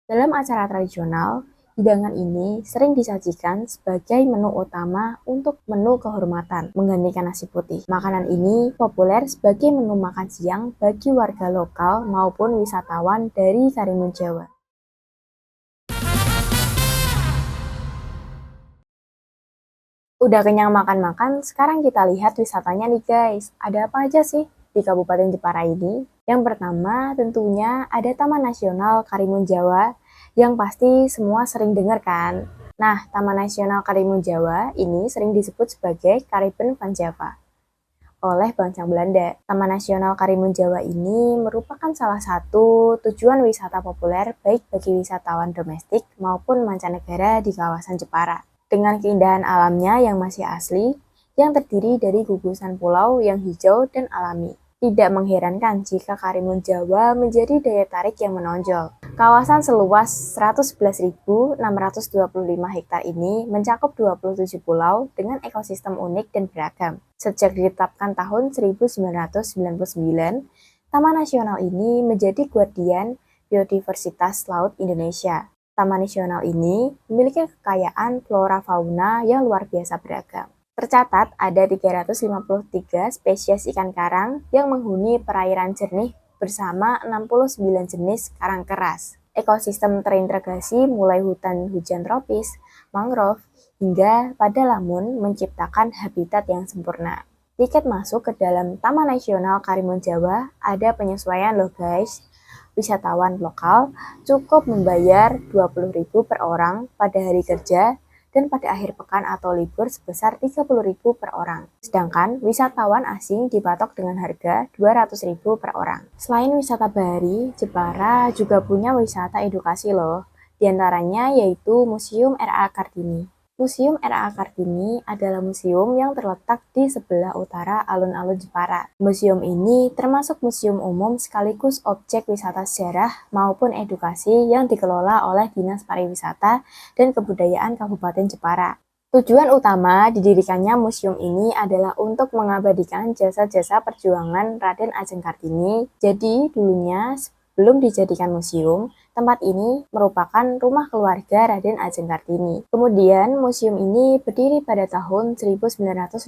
Dalam acara tradisional, hidangan ini sering disajikan sebagai menu utama untuk menu kehormatan, menggantikan nasi putih. Makanan ini populer sebagai menu makan siang bagi warga lokal maupun wisatawan dari Karimun Jawa. Udah kenyang makan-makan, sekarang kita lihat wisatanya nih guys. Ada apa aja sih di Kabupaten Jepara ini? Yang pertama tentunya ada Taman Nasional Karimun Jawa yang pasti semua sering dengar kan. Nah, Taman Nasional Karimun Jawa ini sering disebut sebagai Kariben van Java oleh bangsa Belanda. Taman Nasional Karimun Jawa ini merupakan salah satu tujuan wisata populer baik bagi wisatawan domestik maupun mancanegara di kawasan Jepara. Dengan keindahan alamnya yang masih asli, yang terdiri dari gugusan pulau yang hijau dan alami. Tidak mengherankan jika Karimun Jawa menjadi daya tarik yang menonjol. Kawasan seluas 111.625 hektar ini mencakup 27 pulau dengan ekosistem unik dan beragam. Sejak ditetapkan tahun 1999, Taman Nasional ini menjadi guardian biodiversitas laut Indonesia. Taman Nasional ini memiliki kekayaan flora fauna yang luar biasa beragam. Tercatat ada 353 spesies ikan karang yang menghuni perairan jernih bersama 69 jenis karang keras. Ekosistem terintegrasi mulai hutan hujan tropis, mangrove, hingga pada lamun menciptakan habitat yang sempurna. Tiket masuk ke dalam Taman Nasional Karimun Jawa ada penyesuaian loh guys. Wisatawan lokal cukup membayar 20.000 per orang pada hari kerja dan pada akhir pekan atau libur sebesar 30.000 per orang. Sedangkan wisatawan asing dipatok dengan harga 200.000 per orang. Selain wisata bahari, Jepara juga punya wisata edukasi loh. Di antaranya yaitu Museum R.A. Kartini. Museum R.A. Kartini adalah museum yang terletak di sebelah utara alun-alun Jepara. Museum ini termasuk museum umum sekaligus objek wisata sejarah maupun edukasi yang dikelola oleh Dinas Pariwisata dan Kebudayaan Kabupaten Jepara. Tujuan utama didirikannya museum ini adalah untuk mengabadikan jasa-jasa perjuangan Raden Ajeng Kartini. Jadi dulunya belum dijadikan museum, tempat ini merupakan rumah keluarga Raden Ajeng Kartini. Kemudian, museum ini berdiri pada tahun 1967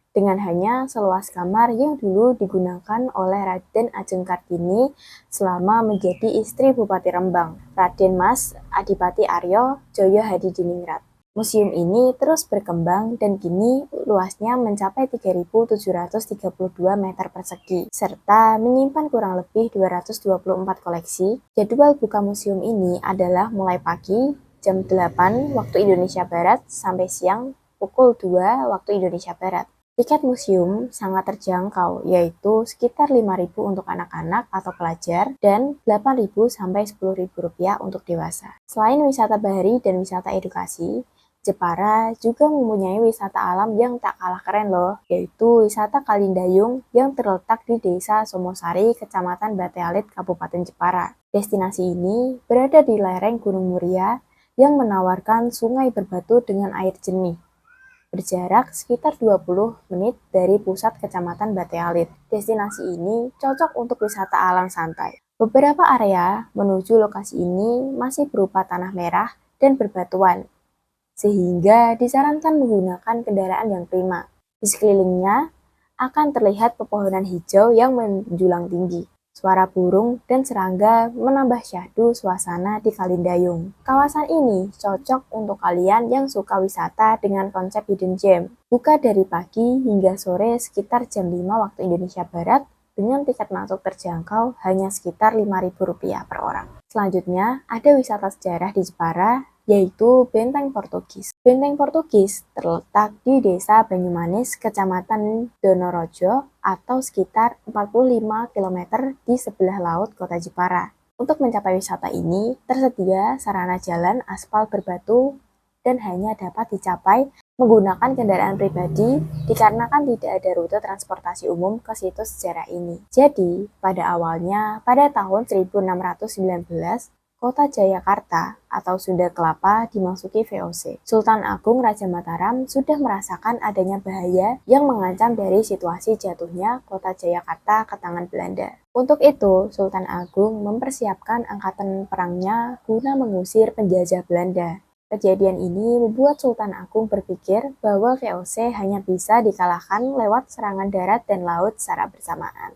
dengan hanya seluas kamar yang dulu digunakan oleh Raden Ajeng Kartini selama menjadi istri Bupati Rembang, Raden Mas Adipati Aryo Joyo Hadidiningrat. Museum ini terus berkembang dan kini luasnya mencapai 3.732 meter persegi, serta menyimpan kurang lebih 224 koleksi. Jadwal buka museum ini adalah mulai pagi jam 8 waktu Indonesia Barat sampai siang pukul 2 waktu Indonesia Barat. Tiket museum sangat terjangkau, yaitu sekitar 5.000 untuk anak-anak atau pelajar dan 8.000 sampai 10.000 rupiah untuk dewasa. Selain wisata bahari dan wisata edukasi, Jepara juga mempunyai wisata alam yang tak kalah keren loh, yaitu wisata Kalindayung yang terletak di Desa Somosari, Kecamatan Batealit, Kabupaten Jepara. Destinasi ini berada di lereng Gunung Muria yang menawarkan sungai berbatu dengan air jernih. Berjarak sekitar 20 menit dari pusat Kecamatan Batealit. Destinasi ini cocok untuk wisata alam santai. Beberapa area menuju lokasi ini masih berupa tanah merah dan berbatuan, sehingga disarankan menggunakan kendaraan yang prima. Di sekelilingnya akan terlihat pepohonan hijau yang menjulang tinggi. Suara burung dan serangga menambah syahdu suasana di Kalindayung. Kawasan ini cocok untuk kalian yang suka wisata dengan konsep hidden gem. Buka dari pagi hingga sore sekitar jam 5 waktu Indonesia Barat dengan tiket masuk terjangkau hanya sekitar Rp5.000 per orang. Selanjutnya, ada wisata sejarah di Jepara, yaitu Benteng Portugis. Benteng Portugis terletak di Desa Banyumanis, Kecamatan Donorojo, atau sekitar 45 km di sebelah laut kota Jepara. Untuk mencapai wisata ini, tersedia sarana jalan aspal berbatu dan hanya dapat dicapai menggunakan kendaraan pribadi dikarenakan tidak ada rute transportasi umum ke situs sejarah ini. Jadi, pada awalnya, pada tahun 1619, Kota Jayakarta atau Sunda Kelapa dimasuki VOC. Sultan Agung Raja Mataram sudah merasakan adanya bahaya yang mengancam dari situasi jatuhnya Kota Jayakarta ke tangan Belanda. Untuk itu, Sultan Agung mempersiapkan angkatan perangnya guna mengusir penjajah Belanda. Kejadian ini membuat Sultan Agung berpikir bahwa VOC hanya bisa dikalahkan lewat serangan darat dan laut secara bersamaan.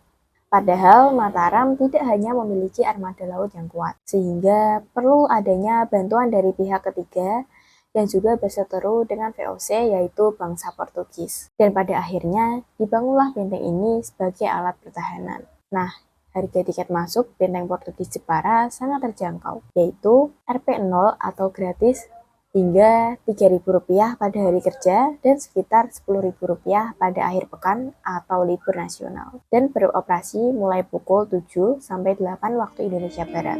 Padahal Mataram tidak hanya memiliki armada laut yang kuat, sehingga perlu adanya bantuan dari pihak ketiga yang juga berseteru dengan VOC yaitu bangsa Portugis. Dan pada akhirnya dibangunlah benteng ini sebagai alat pertahanan. Nah, harga tiket masuk benteng Portugis Jepara sangat terjangkau, yaitu Rp0 atau gratis hingga Rp3.000 pada hari kerja dan sekitar Rp10.000 pada akhir pekan atau libur nasional, dan beroperasi mulai pukul 7 sampai 8 waktu Indonesia Barat.